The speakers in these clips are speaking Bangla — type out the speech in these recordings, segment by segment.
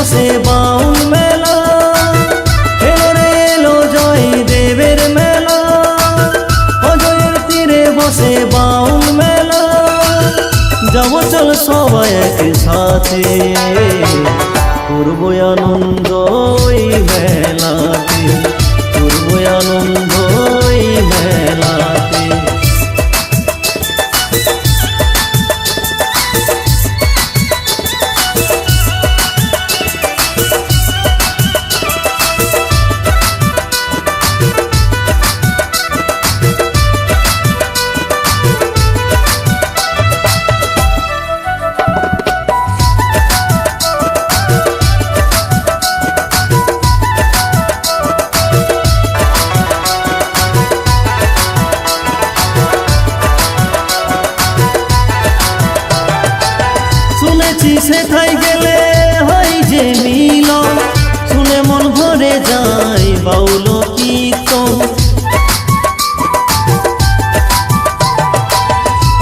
বসে বাউল মেলা, এলো রে এলো জয় দেবের মেলা, অজয়ের তীরে বসে বাউল মেলা। যাব চল সবাই একসাথে, করব আনন্দ এই মেলাতে, করব আনন্দ এই মেলাতে। শুনেছি সেথায় গেলে হয় যে মিলন, শুনে মন ভরে যায় বাউল কীর্তন।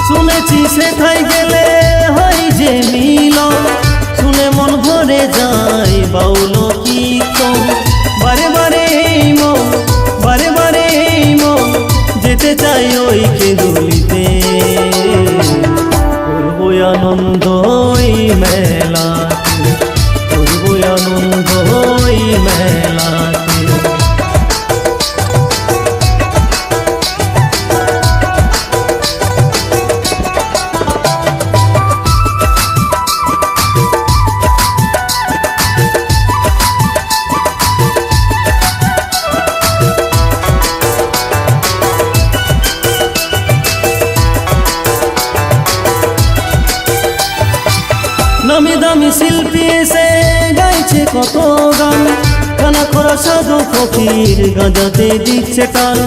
শুনেছি সেথায় গেলে হয় যে মিলন, শুনে মন ভরে যায় বাউল কীর্তন। বারে বারে এই মন, বারে বারে এই মন, যেতে চাই ওই কেঁদুলিতে, করবো আনন্দ এই মেলাতে, করবো আনন্দ এই মেলাতে। নামি দামি শিল্পী এসে গাইছে কত গান, কানা খোরা সাধু ফকির গাঁজাতে দিচ্ছে টান।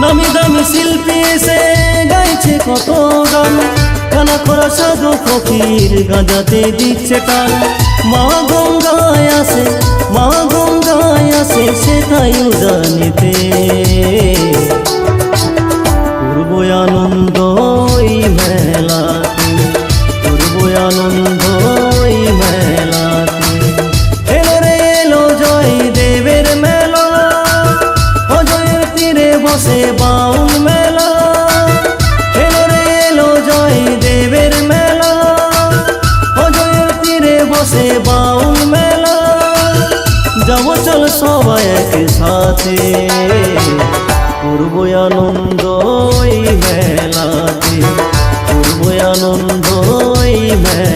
নামি দামি শিল্পী এসে গাইছে কত গান, কানা খোরা সাধু ফকির গাঁজাতে দিচ্ছে টান। মা গঙ্গায় আসে, মা গঙ্গায় আসে সেথায় উজানিতে, করব আনন্দ এই মেলাতে, করব আনন্দ এই মেলাতে। এলো রে এলো জয় দেবের মেলা, অজয়ের তীরে বসে বাউল মেলা, এলো রে এলো জয় দেবের মেলা, অজয়ের তীরে বসে বাউল মেলা। যাব চল সবাই একসাথে, করব আনন্দ এই মেলাতে, করব আনন্দ এই মেলাতে।